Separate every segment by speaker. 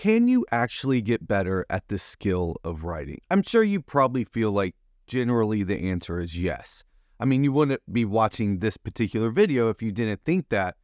Speaker 1: can you actually get better at the skill of writing? I'm sure you probably feel like generally the answer is yes. I mean, you wouldn't be watching this particular video if you didn't think that.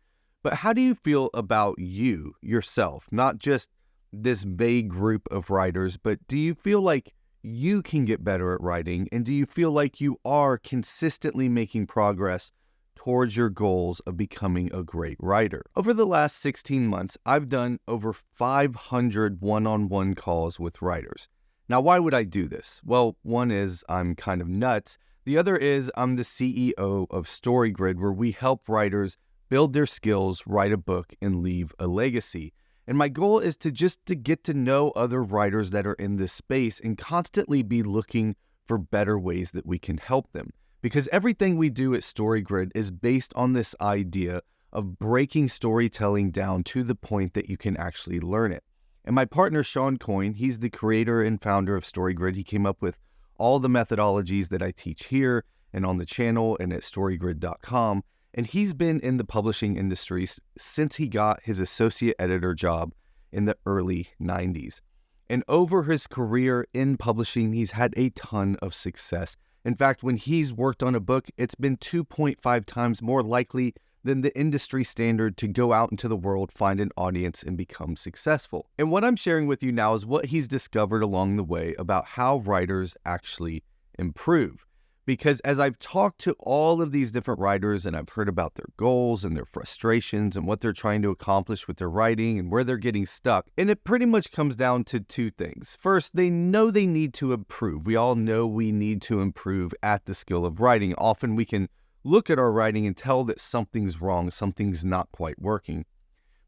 Speaker 1: But how do you feel about you, yourself? Not just this vague group of writers, but do you feel like you can get better at writing? And do you feel like you are consistently making progress towards your goals of becoming a great writer? Over the last 16 months, I've done over 500 one-on-one calls with writers. Now, why would I do this? Well, one is I'm kind of nuts. The other is I'm the CEO of StoryGrid, where we help writers build their skills, write a book, and leave a legacy. And my goal is to get to know other writers that are in this space and constantly be looking for better ways that we can help them. Because everything we do at StoryGrid is based on this idea of breaking storytelling down to the point that you can actually learn it. And my partner, Shawn Coyne, he's the creator and founder of StoryGrid. He came up with all the methodologies that I teach here and on the channel and at storygrid.com. And he's been in the publishing industry since he got his associate editor job in the early 90s. And over his career in publishing, he's had a ton of success. In fact, when he's worked on a book, it's been 2.5 times more likely than the industry standard to go out into the world, find an audience, and become successful. And what I'm sharing with you now is what he's discovered along the way about how writers actually improve. Because as I've talked to all of these different writers and I've heard about their goals and their frustrations and what they're trying to accomplish with their writing and where they're getting stuck, and it pretty much comes down to two things. First, they know they need to improve. We all know we need to improve at the skill of writing. Often we can look at our writing and tell that something's wrong, something's not quite working.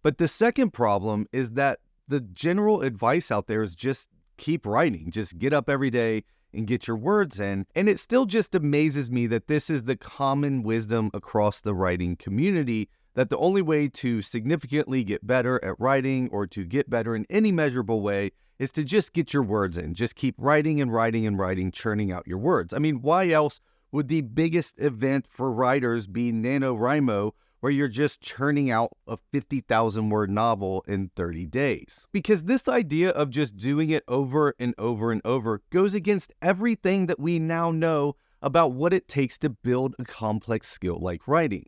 Speaker 1: But the second problem is that the general advice out there is just keep writing, just get up every day and get your words in. And it still just amazes me that this is the common wisdom across the writing community, that the only way to significantly get better at writing or to get better in any measurable way is to just get your words in. Just keep writing and writing and writing, churning out your words. I mean, why else would the biggest event for writers be NaNoWriMo, where you're just churning out a 50,000 word novel in 30 days? Because this idea of just doing it over and over and over goes against everything that we now know about what it takes to build a complex skill like writing.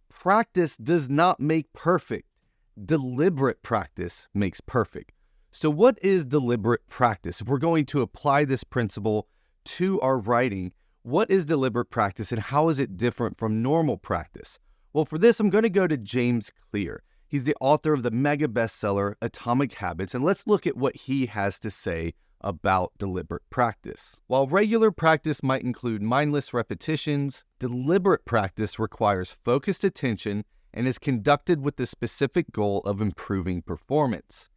Speaker 1: Practice does not make perfect. Deliberate practice makes perfect. So what is deliberate practice? If we're going to apply this principle to our writing, what is deliberate practice and how is it different from normal practice? Well, for this, I'm going to go to James Clear. He's the author of the mega bestseller, Atomic Habits, and let's look at what he has to say about deliberate practice. While regular practice might include mindless repetitions, deliberate practice requires focused attention and is conducted with the specific goal of improving performance.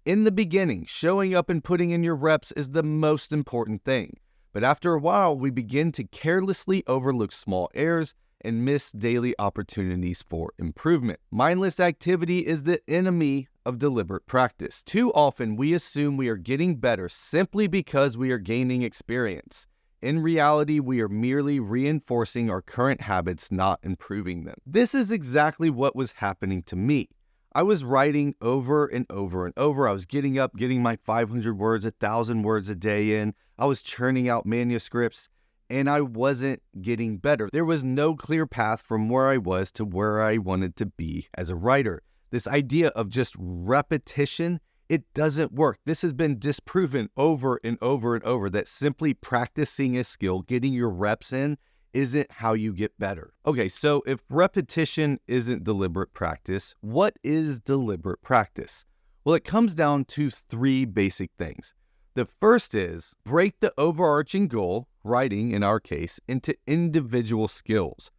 Speaker 1: In the beginning, showing up and putting in your reps is the most important thing. But after a while, we begin to carelessly overlook small errors and miss daily opportunities for improvement. Mindless activity is the enemy of deliberate practice. Too often, we assume we are getting better simply because we are gaining experience. In reality, we are merely reinforcing our current habits, not improving them. This is exactly what was happening to me. I was writing over and over and over. I was getting up, getting my 500 words, 1,000 words a day in. I was churning out manuscripts, and I wasn't getting better. There was no clear path from where I was to where I wanted to be as a writer. This idea of just repetition, it doesn't work. This has been disproven over and over and over, that simply practicing a skill, getting your reps in, isn't how you get better. Okay, so if repetition isn't deliberate practice, what is deliberate practice? Well, it comes down to three basic things. The first is break the overarching goal, writing in our case, into individual skills.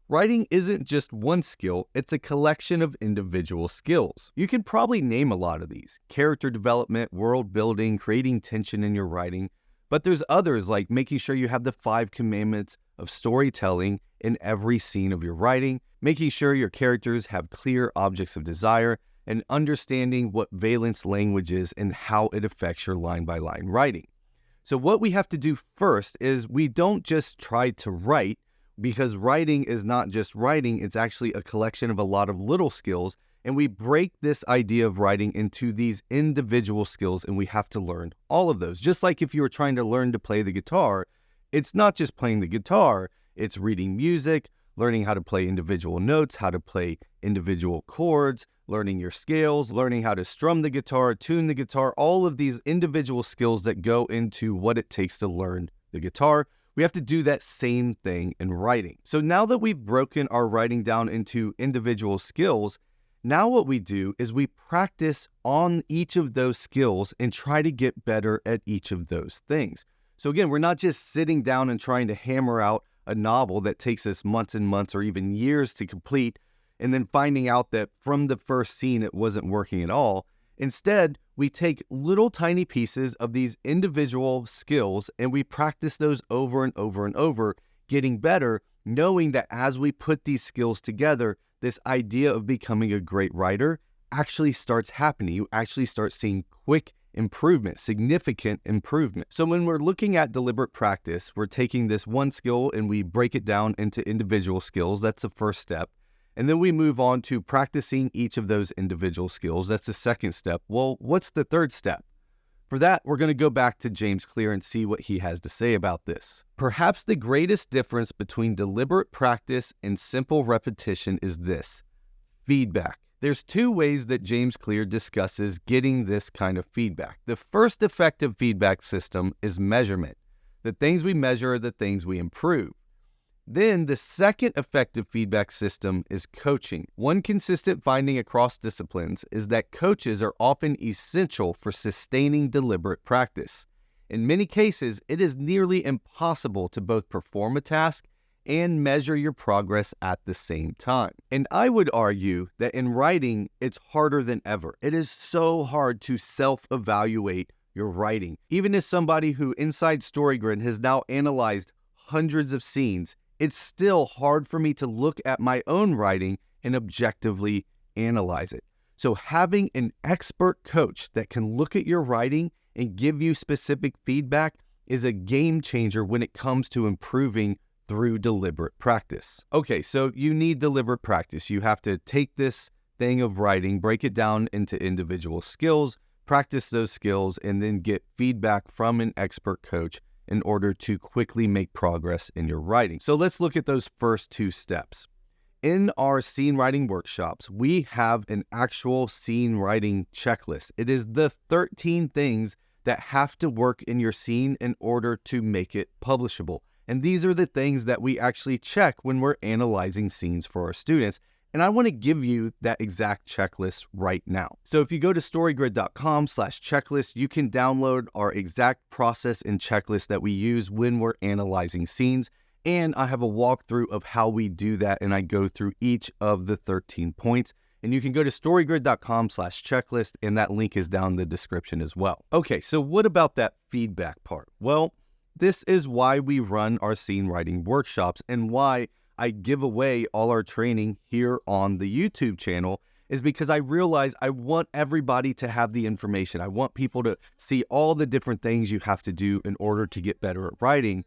Speaker 1: Writing isn't just one skill, it's a collection of individual skills. You can probably name a lot of these: character development, world building, creating tension in your writing. But there's others, like making sure you have the 5 commandments of storytelling in every scene of your writing, making sure your characters have clear objects of desire, and understanding what valence language is and how it affects your line-by-line writing. So what we have to do first is we don't just try to write, because writing is not just writing, it's actually a collection of a lot of little skills, And we break this idea of writing into these individual skills, and we have to learn all of those. Just like if you were trying to learn to play the guitar, it's not just playing the guitar, it's reading music, learning how to play individual notes, how to play individual chords, learning your scales, learning how to strum the guitar, tune the guitar, all of these individual skills that go into what it takes to learn the guitar. We have to do that same thing in writing. So now that we've broken our writing down into individual skills, now what we do is we practice on each of those skills and try to get better at each of those things. So again, we're not just sitting down and trying to hammer out a novel that takes us months and months or even years to complete, and then finding out that from the first scene it wasn't working at all. Instead, we take little tiny pieces of these individual skills and we practice those over and over and over, getting better, knowing that as we put these skills together, this idea of becoming a great writer actually starts happening. You actually start seeing quick improvement, significant improvement. So when we're looking at deliberate practice, we're taking this one skill and we break it down into individual skills. That's the first step. And then we move on to practicing each of those individual skills. That's the second step. Well, what's the third step? For that, we're going to go back to James Clear and see what he has to say about this. Perhaps the greatest difference between deliberate practice and simple repetition is this: feedback. There's two ways that James Clear discusses getting this kind of feedback. The first effective feedback system is measurement. The things we measure are the things we improve. Then the second effective feedback system is coaching. One consistent finding across disciplines is that coaches are often essential for sustaining deliberate practice. In many cases, it is nearly impossible to both perform a task and measure your progress at the same time. And I would argue that in writing, it's harder than ever. It is so hard to self-evaluate your writing. Even as somebody who inside StoryGrid has now analyzed hundreds of scenes, it's still hard for me to look at my own writing and objectively analyze it. So having an expert coach that can look at your writing and give you specific feedback is a game changer when it comes to improving through deliberate practice. Okay, so you need deliberate practice. You have to take this thing of writing, break it down into individual skills, practice those skills, and then get feedback from an expert coach in order to quickly make progress in your writing. So let's look at those first two steps. In our scene writing workshops, we have an actual scene writing checklist. It is the 13 things that have to work in your scene in order to make it publishable. And these are the things that we actually check when we're analyzing scenes for our students. And I want to give you that exact checklist right now. So if you go to storygrid.com/checklist, you can download our exact process and checklist that we use when we're analyzing scenes. And I have a walkthrough of how we do that, and I go through each of the 13 points. And you can go to storygrid.com/checklist, and that link is down in the description as well. Okay, so what about that feedback part? Well, this is why we run our scene writing workshops and why I give away all our training here on the YouTube channel, is because I realize I want everybody to have the information. I want people to see all the different things you have to do in order to get better at writing.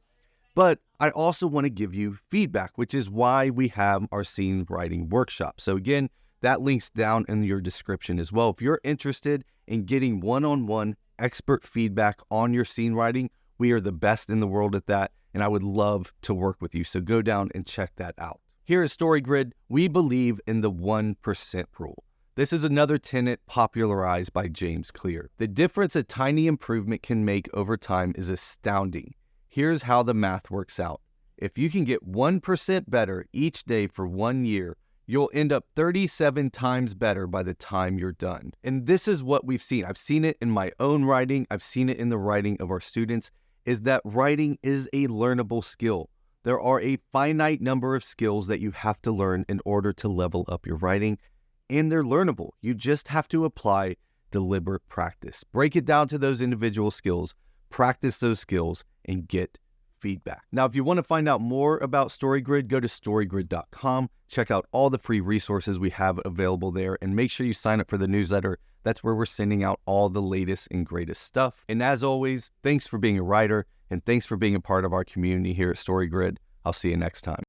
Speaker 1: But I also want to give you feedback, which is why we have our scene writing workshop. So again, that link's down in your description as well. If you're interested in getting one-on-one expert feedback on your scene writing, we are the best in the world at that, and I would love to work with you. So go down and check that out. Here at StoryGrid, we believe in the 1% rule. This is another tenet popularized by James Clear. The difference a tiny improvement can make over time is astounding. Here's how the math works out. If you can get 1% better each day for 1 year, you'll end up 37 times better by the time you're done. And this is what we've seen. I've seen it in my own writing. I've seen it in the writing of our students, is that writing is a learnable skill. There are a finite number of skills that you have to learn in order to level up your writing, and they're learnable. You just have to apply deliberate practice. Break it down to those individual skills, practice those skills, and get feedback. Now, if you want to find out more about StoryGrid, go to storygrid.com. Check out all the free resources we have available there, and make sure you sign up for the newsletter. That's where we're sending out all the latest and greatest stuff. And as always, thanks for being a writer, and thanks for being a part of our community here at StoryGrid. I'll see you next time.